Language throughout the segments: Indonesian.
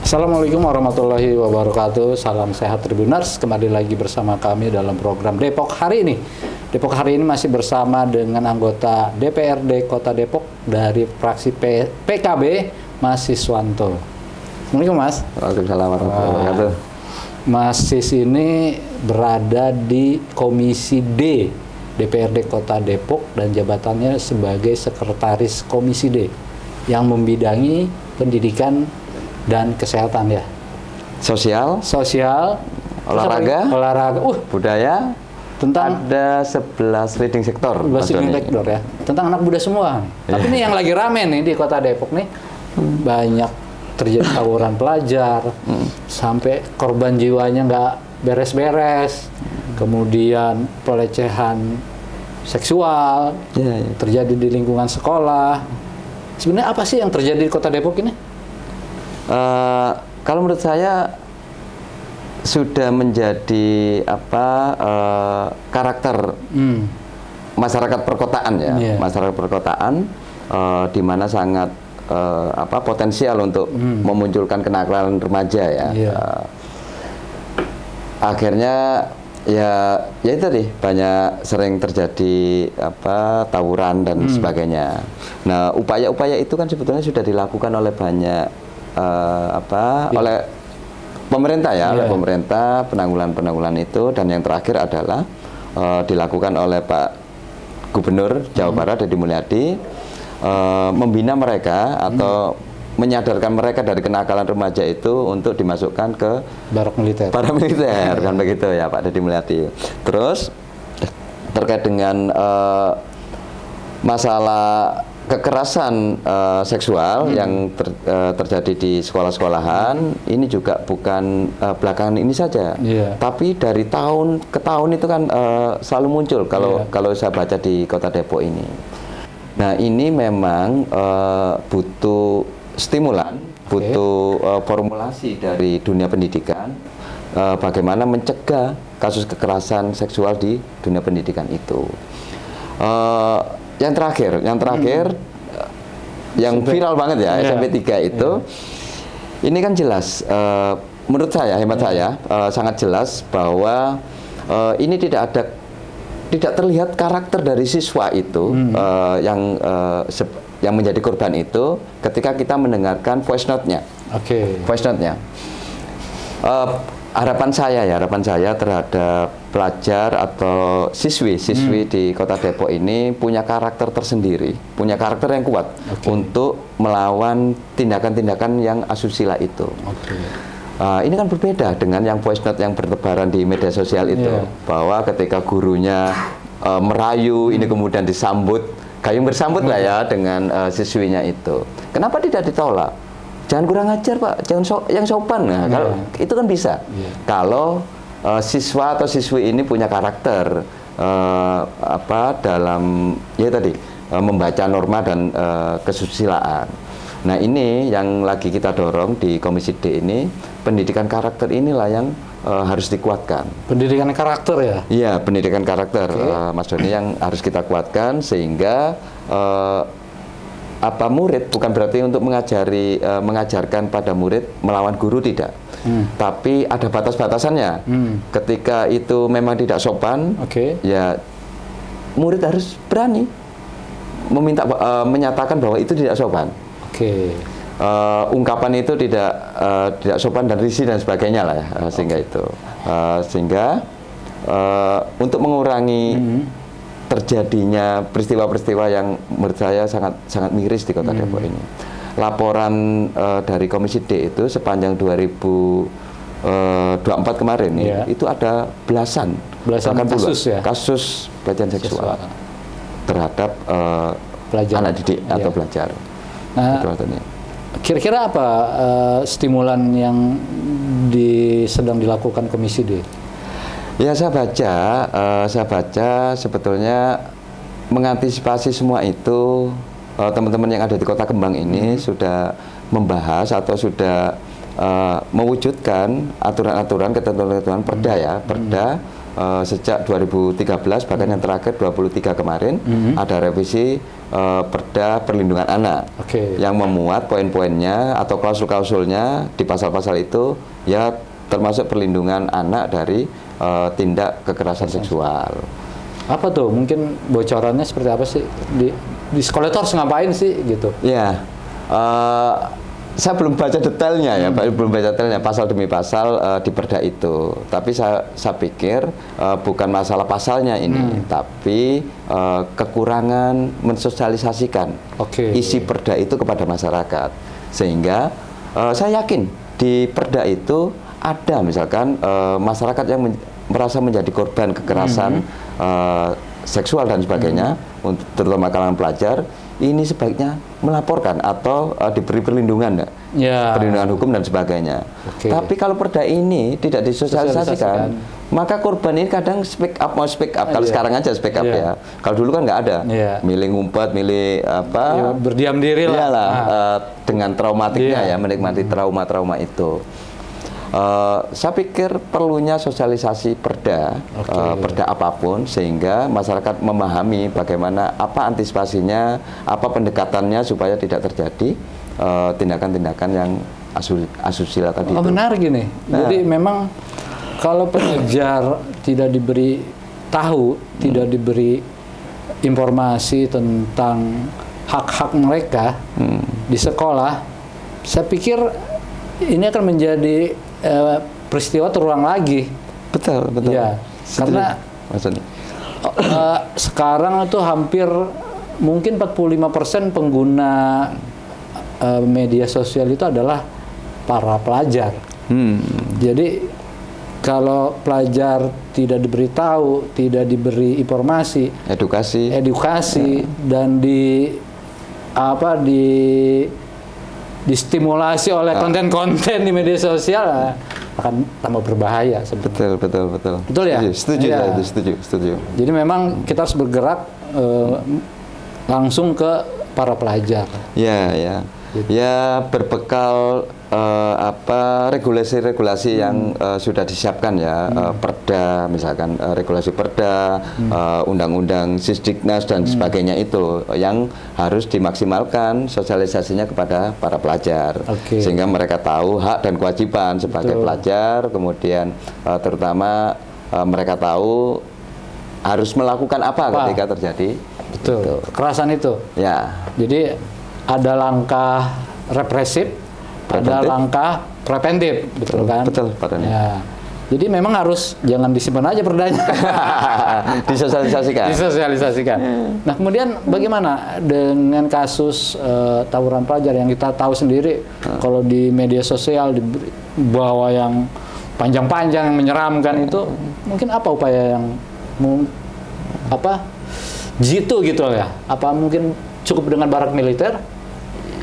Assalamualaikum warahmatullahi wabarakatuh. Salam sehat Tribuners. Kembali lagi bersama kami dalam program Depok Hari Ini. Depok Hari Ini masih bersama dengan anggota DPRD Kota Depok dari fraksi PKB, Mas Siswanto. Assalamualaikum Mas. Waalaikumsalam warahmatullahi wabarakatuh. Mas Sis ini berada di Komisi D DPRD Kota Depok dan jabatannya sebagai Sekretaris Komisi D yang membidangi pendidikan dan kesehatan ya. Sosial, olahraga, budaya, tentang ada 11 leading sektor. 11 leading sektor ya. Tentang anak muda semua. Tapi ini yang lagi rame nih di Kota Depok nih. Banyak terjadi tawuran pelajar, sampai korban jiwanya nggak beres-beres. Kemudian pelecehan seksual terjadi di lingkungan sekolah. Sebenarnya apa sih yang terjadi di Kota Depok ini? Kalau menurut saya sudah menjadi karakter masyarakat perkotaan ya, masyarakat perkotaan di mana sangat potensial untuk memunculkan kenakalan remaja ya. Akhirnya ya itu tadi banyak sering terjadi tawuran dan sebagainya. Nah, upaya-upaya itu kan sebetulnya sudah dilakukan oleh banyak oleh pemerintah ya, oleh pemerintah penanggulan itu, dan yang terakhir adalah dilakukan oleh Pak Gubernur Jawa Barat Deddy Mulyadi, membina mereka atau menyadarkan mereka dari kenakalan remaja itu untuk dimasukkan ke barak militer kan begitu ya Pak Deddy Mulyadi. Terus terkait dengan masalah kekerasan seksual yang terjadi di sekolah-sekolahan, ini juga bukan belakangan ini saja, tapi dari tahun ke tahun itu kan selalu muncul kalau saya baca di Kota Depok ini. Nah, ini memang butuh stimulan, butuh formulasi dari dunia pendidikan, bagaimana mencegah kasus kekerasan seksual di dunia pendidikan itu. Yang terakhir yang viral banget ya, SMP 3 itu, ini kan jelas, menurut saya, hemat saya, sangat jelas bahwa ini tidak terlihat karakter dari siswa itu yang menjadi korban itu ketika kita mendengarkan voice note-nya. Voice note-nya. Harapan saya terhadap pelajar atau siswi di Kota Depok ini punya karakter tersendiri, punya karakter yang kuat untuk melawan tindakan-tindakan yang asusila itu. Ini kan berbeda dengan yang voice note yang bertebaran di media sosial itu, bahwa ketika gurunya merayu, ini kemudian disambut, gayung bersambut lah ya dengan siswinya itu. Kenapa tidak ditolak? Jangan kurang ajar Pak, jangan yang sopan. Nah, kalau itu kan bisa. Kalau siswa atau siswi ini punya karakter dalam membaca norma dan kesusilaan. Nah, ini yang lagi kita dorong di Komisi D ini, pendidikan karakter inilah yang harus dikuatkan. Pendidikan karakter ya? Iya, pendidikan karakter, Mas Doni, yang harus kita kuatkan sehingga murid bukan berarti untuk mengajarkan pada murid melawan guru, tidak. Tapi ada batas-batasannya. Ketika itu memang tidak sopan, ya murid harus berani menyatakan bahwa itu tidak sopan. Ungkapan itu tidak sopan dan risih dan sebagainya lah ya, sehingga untuk mengurangi terjadinya peristiwa-peristiwa yang menurut saya sangat miris di Kota Depok ini. Laporan dari Komisi D itu sepanjang 2024 kemarin itu ada belasan kasus pelecehan seksual terhadap anak didik atau pelajar. Nah, kira-kira apa stimulan yang sedang dilakukan Komisi D? Ya, saya baca sebetulnya mengantisipasi semua itu, teman-teman yang ada di Kota Kembang ini sudah membahas atau sudah mewujudkan aturan-aturan, ketentuan-ketentuan perda sejak 2013 bahkan yang terakhir 23 kemarin ada revisi Perda Perlindungan Anak yang memuat poin-poinnya atau klausul-klausulnya di pasal-pasal itu ya termasuk perlindungan anak dari tindak kekerasan seksual. Apa tuh? Mungkin bocorannya seperti apa sih? Di sekolah itu harus ngapain sih gitu? Ya, saya belum baca detailnya ya, belum baca detailnya pasal demi pasal di perda itu. Tapi saya pikir bukan masalah pasalnya ini, tapi kekurangan mensosialisasikan isi perda itu kepada masyarakat. Sehingga saya yakin di perda itu ada misalkan masyarakat yang merasa menjadi korban kekerasan seksual dan sebagainya, terutama kalangan pelajar, ini sebaiknya melaporkan atau diberi perlindungan, perlindungan hukum dan sebagainya. Tapi kalau perda ini tidak disosialisasikan, maka korban ini kadang speak up, mau speak up. Kalau sekarang aja speak up ya. Kalau dulu kan nggak ada, milih ngumpet, milih apa? Berdiam diri lah. Dengan traumatiknya ya, menikmati trauma-trauma itu. Saya pikir perlunya sosialisasi perda, perda apapun, sehingga masyarakat memahami bagaimana apa antisipasinya, apa pendekatannya supaya tidak terjadi tindakan-tindakan yang asusila tadi itu. Menarik gini. Jadi memang kalau pengajar tidak diberi tahu, tidak diberi informasi tentang hak-hak mereka di sekolah, saya pikir ini akan menjadi peristiwa terulang lagi. Betul. Ya, karena sekarang itu hampir mungkin 45% pengguna media sosial itu adalah para pelajar. Jadi kalau pelajar tidak diberitahu, tidak diberi informasi, edukasi dan distimulasi oleh konten-konten di media sosial akan tambah berbahaya sebetulnya. Betul ya? Setuju. Jadi memang kita harus bergerak langsung ke para pelajar. Ya berbekal regulasi-regulasi yang sudah disiapkan ya, perda misalkan, regulasi perda, undang-undang Sisdiknas dan sebagainya itu yang harus dimaksimalkan sosialisasinya kepada para pelajar, sehingga mereka tahu hak dan kewajiban sebagai pelajar, kemudian terutama mereka tahu harus melakukan apa ketika terjadi kekerasan itu. Ya. Jadi ada langkah represif, ada langkah preventif, betul kan? Betul, Pak Dani. Ya. Jadi memang harus jangan disimpan aja perdanya. Disosialisasikan. Nah, kemudian bagaimana dengan kasus tawuran pelajar yang kita tahu sendiri, kalau di media sosial dibawa yang panjang-panjang yang menyeramkan itu, mungkin apa upaya yang jitu gitu ya? Apa mungkin cukup dengan barak militer?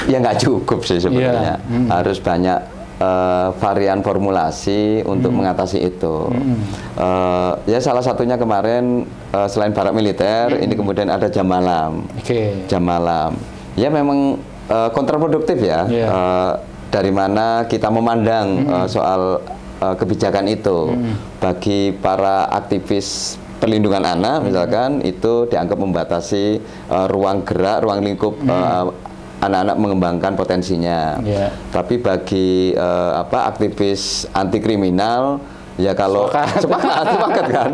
Ya nggak cukup sih sebenarnya. Harus banyak varian formulasi untuk mengatasi itu. Ya salah satunya kemarin selain barak militer, ini kemudian ada jam malam. Jam malam. Ya memang kontraproduktif ya. Dari mana kita memandang soal kebijakan itu bagi para aktivis perlindungan anak misalkan itu dianggap membatasi ruang gerak, ruang lingkup anak-anak mengembangkan potensinya. Tapi bagi aktivis anti kriminal ya kalau sepakat kan,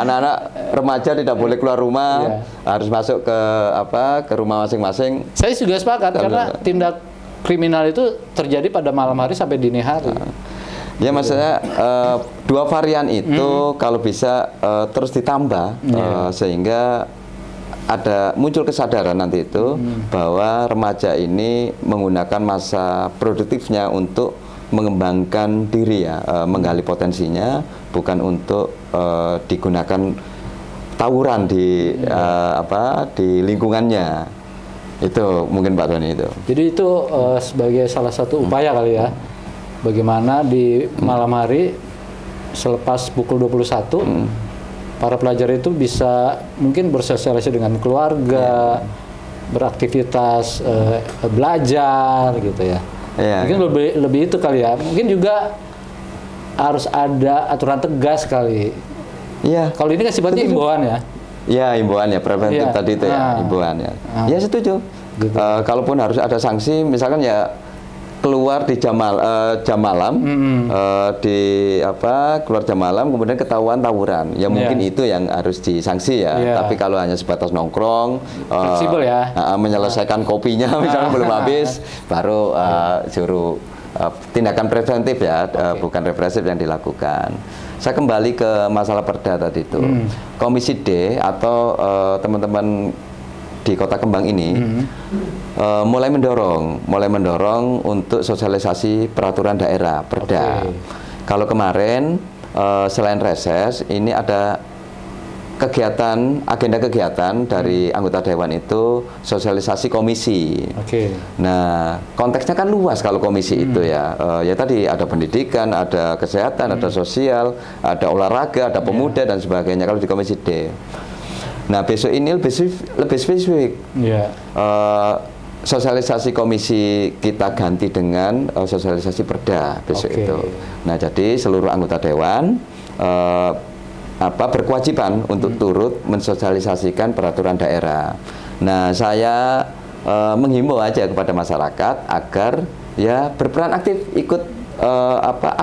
anak-anak remaja tidak boleh keluar rumah, harus masuk ke rumah masing-masing. Saya juga sepakat karena tindak kriminal itu terjadi pada malam hari sampai dini hari. Ya maksudnya dua varian itu kalau bisa terus ditambah sehingga muncul kesadaran nanti itu bahwa remaja ini menggunakan masa produktifnya untuk mengembangkan diri ya, menggali potensinya, bukan untuk digunakan tawuran di lingkungannya. Itu mungkin Pak Doni itu. Jadi itu sebagai salah satu upaya kali ya, bagaimana di malam hari selepas pukul 21 para pelajar itu bisa mungkin bersosialisasi dengan keluarga, beraktivitas, belajar gitu ya. Mungkin lebih itu kali ya. Mungkin juga harus ada aturan tegas kali Iya. Kalau ini kan sifatnya himbauan ya. Ya, himbauan ya, preventif Iya. tadi itu ya, himbauan ya. Ya setuju. Gitu. Kalaupun harus ada sanksi, misalkan ya keluar di jam malam, keluar jam malam, kemudian ketahuan tawuran. Ya mungkin itu yang harus disanksi ya. Iya. Tapi kalau hanya sebatas nongkrong, fleksibel ya. menyelesaikan kopinya misalnya belum habis, baru suruh tindakan preventif ya, bukan represif yang dilakukan. Saya kembali ke masalah perda tadi itu. Komisi D atau teman-teman di Kota Kembang ini mulai mendorong untuk sosialisasi peraturan daerah perda. Kalau kemarin selain reses, ini ada agenda kegiatan dari anggota dewan itu sosialisasi komisi. Nah, konteksnya kan luas kalau komisi itu ya. Ya tadi ada pendidikan, ada kesehatan, ada sosial, ada olahraga, ada pemuda dan sebagainya kalau di komisi D. Nah, besok ini lebih spesifik. Sosialisasi komisi kita ganti dengan sosialisasi perda besok itu. Nah, jadi seluruh anggota dewan berkewajiban untuk turut mensosialisasikan peraturan daerah. Nah, saya menghimbau aja kepada masyarakat agar ya berperan aktif, ikut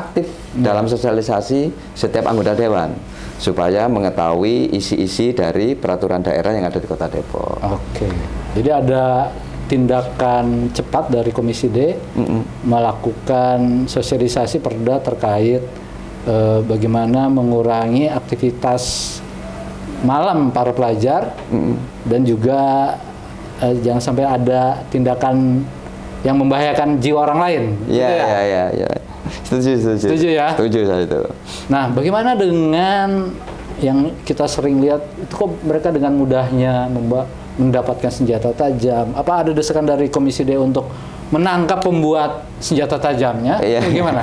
aktif dalam sosialisasi setiap anggota dewan supaya mengetahui isi-isi dari peraturan daerah yang ada di Kota Depok. Jadi ada tindakan cepat dari Komisi D melakukan sosialisasi perda terkait bagaimana mengurangi aktivitas malam para pelajar dan juga jangan sampai ada tindakan yang membahayakan jiwa orang lain. Ya. Setuju ya? Setuju saya itu. Nah, bagaimana dengan yang kita sering lihat itu kok mereka dengan mudahnya mendapatkan senjata tajam? Apa ada desakan dari Komisi D untuk menangkap pembuat senjata tajamnya? Bagaimana?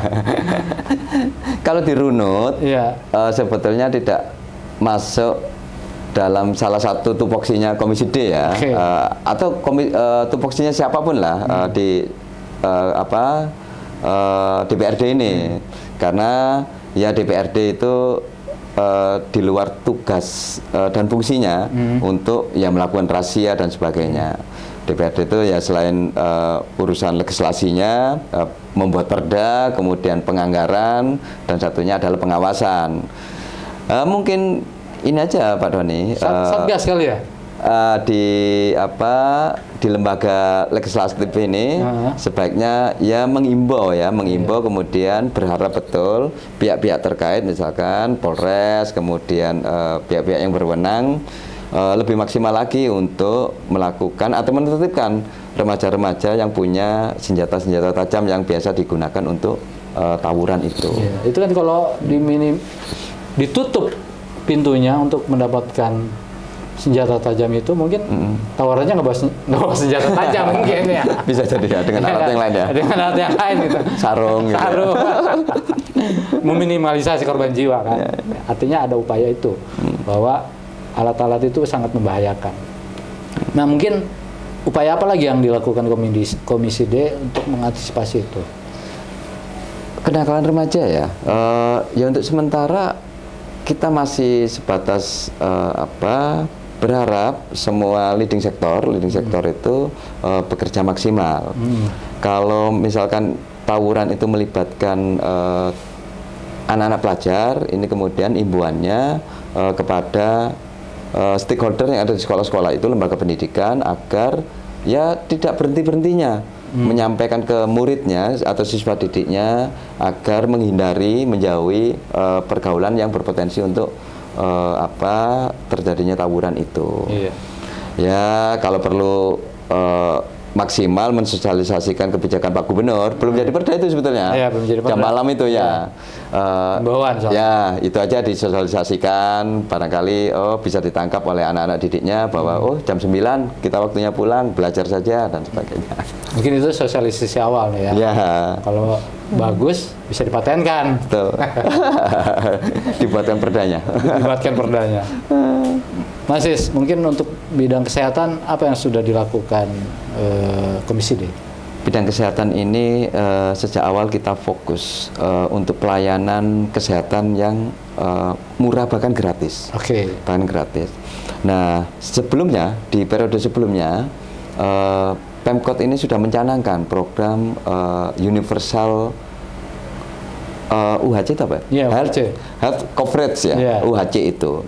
Kalau dirunut, sebetulnya tidak masuk dalam salah satu tupoksinya Komisi D ya, atau tupoksinya siapapun lah di DPRD ini, karena ya DPRD itu di luar tugas dan fungsinya untuk ya melakukan razia dan sebagainya. DPRD itu ya selain urusan legislasinya, membuat perda, kemudian penganggaran, dan satunya adalah pengawasan. Mungkin ini aja Pak Doni. Satgas kali ya? Di lembaga legislatif ini sebaiknya ya mengimbau kemudian berharap betul pihak-pihak terkait misalkan Polres, kemudian pihak-pihak yang berwenang lebih maksimal lagi untuk melakukan atau menertibkan remaja-remaja yang punya senjata-senjata tajam yang biasa digunakan untuk tawuran itu. Itu kan kalau ditutup pintunya untuk mendapatkan senjata tajam itu mungkin tawarannya nggak bawa senjata tajam mungkin ya. Bisa jadi ya dengan alat yang lain ya. Dengan alat yang lain itu. Sarung. Gitu. Meminimalisasi korban jiwa kan. Artinya ada upaya itu bahwa alat-alat itu sangat membahayakan. Nah, mungkin upaya apa lagi yang dilakukan Komisi D untuk mengantisipasi itu? Kenakalan remaja ya. Ya untuk sementara kita masih sebatas berharap semua leading sektor itu bekerja maksimal. Kalau misalkan tawuran itu melibatkan anak-anak pelajar, ini kemudian imbuannya kepada stakeholder yang ada di sekolah-sekolah itu, lembaga pendidikan, agar ya tidak berhenti-berhentinya menyampaikan ke muridnya atau siswa didiknya agar menjauhi pergaulan yang berpotensi untuk terjadinya tawuran itu. Ya kalau perlu maksimal mensosialisasikan kebijakan Pak Gubernur. Belum jadi perda itu sebetulnya. Belum jadi perda. Jam malam itu ya. Ya, itu aja disosialisasikan. Barangkali bisa ditangkap oleh anak-anak didiknya bahwa jam 9 kita waktunya pulang, belajar saja dan sebagainya. Mungkin itu sosialisasi awal ya. Kalau bagus bisa dipatenkan. Betul. Dibuatkan perdanya. Mas Is, mungkin untuk bidang kesehatan apa yang sudah dilakukan Komisi D? bidang kesehatan ini sejak awal kita fokus untuk pelayanan kesehatan yang murah bahkan gratis. Oke. Bahkan gratis. Nah, sebelumnya di periode sebelumnya Pemkot ini sudah mencanangkan program universal UHC itu apa? Iya, Health coverage ya, Yeah. UHC itu.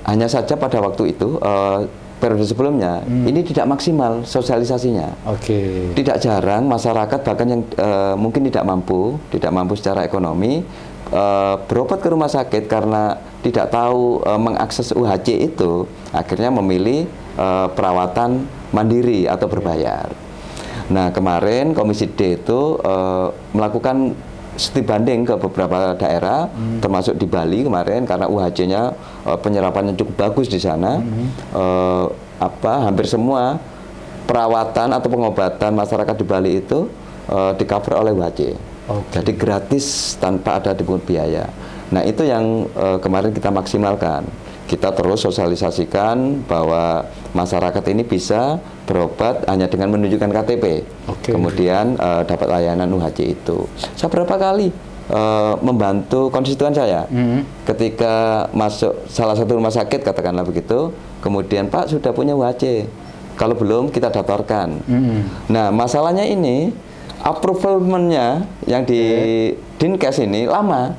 Hanya saja pada waktu itu periode sebelumnya ini tidak maksimal sosialisasinya. Oke. Tidak jarang masyarakat bahkan yang mungkin tidak mampu secara ekonomi berobat ke rumah sakit karena tidak tahu mengakses UHC itu, akhirnya memilih perawatan mandiri atau berbayar. Nah, kemarin Komisi D itu melakukan studi banding ke beberapa daerah, termasuk di Bali kemarin karena UHC-nya penyerapannya cukup bagus di sana. Hampir semua perawatan atau pengobatan masyarakat di Bali itu di-cover oleh UHC. Jadi gratis tanpa ada dipungut biaya. Nah, itu yang kemarin kita maksimalkan. Kita terus sosialisasikan bahwa masyarakat ini bisa berobat hanya dengan menunjukkan KTP. Kemudian dapat layanan UHC itu. Saya berapa kali membantu konstituen saya ketika masuk salah satu rumah sakit, katakanlah begitu, kemudian Pak sudah punya UHC, kalau belum kita daftarkan. Nah, masalahnya ini approvalnya yang di Dinkes ini lama.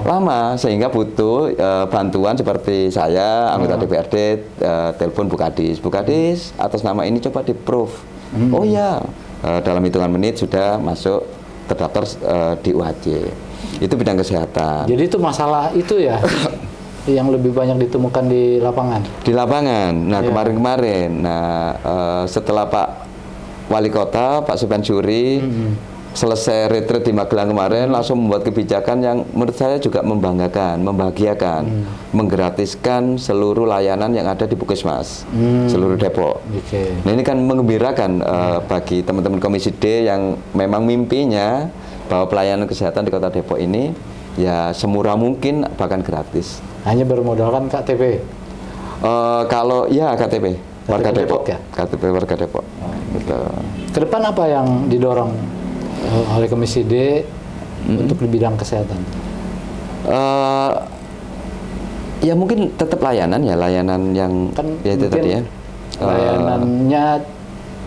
Lama, sehingga butuh bantuan seperti saya, anggota DPRD, telepon Bukadis. Bukadis, atas nama ini coba di-proof. Oh ya, dalam hitungan menit sudah masuk terdaftar di UHC. Itu bidang kesehatan. Jadi itu masalah itu ya yang lebih banyak ditemukan di lapangan. Di lapangan. Nah, kemarin-kemarin. Nah, setelah Pak Wali Kota, Pak Sufyan Syuri, selesai retreat di Magelang kemarin, langsung membuat kebijakan yang menurut saya juga membanggakan, membahagiakan, menggratiskan seluruh layanan yang ada di Puskesmas, seluruh Depok. Nah, ini kan menggembirakan bagi teman-teman Komisi D yang memang mimpinya bahwa pelayanan kesehatan di Kota Depok ini ya semurah mungkin, bahkan gratis. Hanya bermodalkan KTP? Kalau ya KTP warga Depok, ya? KTP warga Depok. Ke depan apa yang didorong oleh Komisi D untuk di bidang kesehatan? Ya mungkin tetap layanan yang kan ya itu tadi ya. Layanannya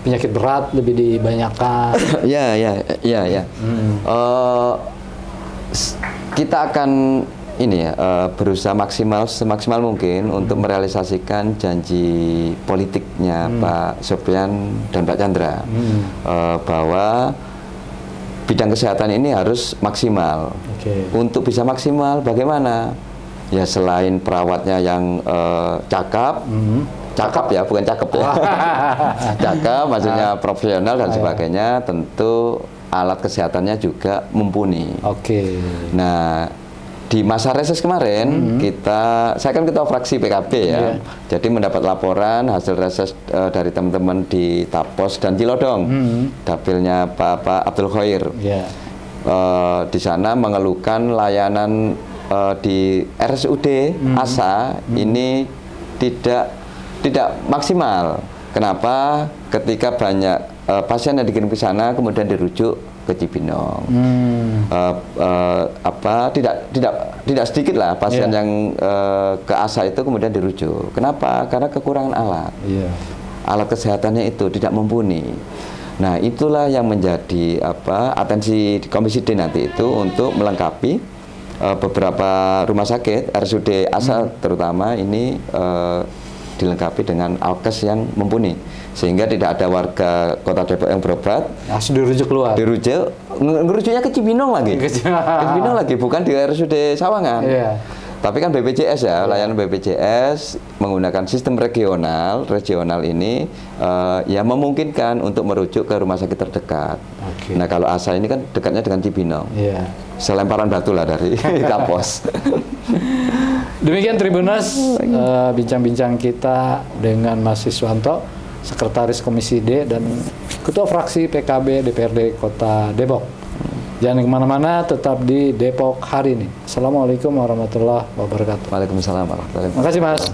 penyakit berat lebih dibanyakan. Ya. Kita akan ini ya berusaha semaksimal mungkin untuk merealisasikan janji politiknya Pak Sofyan dan Pak Chandra bahwa bidang kesehatan ini harus maksimal. Untuk bisa maksimal bagaimana? Ya selain perawatnya yang cakap ya, bukan cakep ya. Cakap maksudnya profesional dan sebagainya, tentu alat kesehatannya juga mumpuni. Nah, di masa reses kemarin saya kan ketua fraksi PKB ya, jadi mendapat laporan hasil reses dari teman-teman di Tapos dan Cilodong, dapilnya Pak Abdul Khair. Di sana mengeluhkan layanan di RSUD ASA ini tidak maksimal. Kenapa? Ketika banyak pasien yang dikirim ke sana kemudian dirujuk ke Cibinong. Tidak sedikit lah pasien yang ke ASA itu kemudian dirujuk. Kenapa? Karena kekurangan alat. Alat kesehatannya itu tidak mumpuni. Nah, itulah yang menjadi atensi Komisi D nanti itu untuk melengkapi beberapa rumah sakit RSUD ASA terutama ini dilengkapi dengan alkes yang mumpuni, sehingga tidak ada warga Kota Depok yang berobat langsung dirujuk keluar. Ngerujuknya ke Cibinong lagi. Ke Cibinong lagi, bukan di RSUD Sawangan. Tapi kan BPJS ya, layanan BPJS menggunakan sistem regional ini ya memungkinkan untuk merujuk ke rumah sakit terdekat. Nah, kalau ASA ini kan dekatnya dengan Cibinong. Selemparan batu lah dari Tapos. Demikian Tribuners, bincang-bincang kita dengan Mas Siswanto, Sekretaris Komisi D dan Ketua Fraksi PKB DPRD Kota Depok. Jangan kemana-mana, tetap di Depok Hari Ini. Assalamualaikum warahmatullahi wabarakatuh. Waalaikumsalam warahmatullahi wabarakatuh. Terima kasih Mas.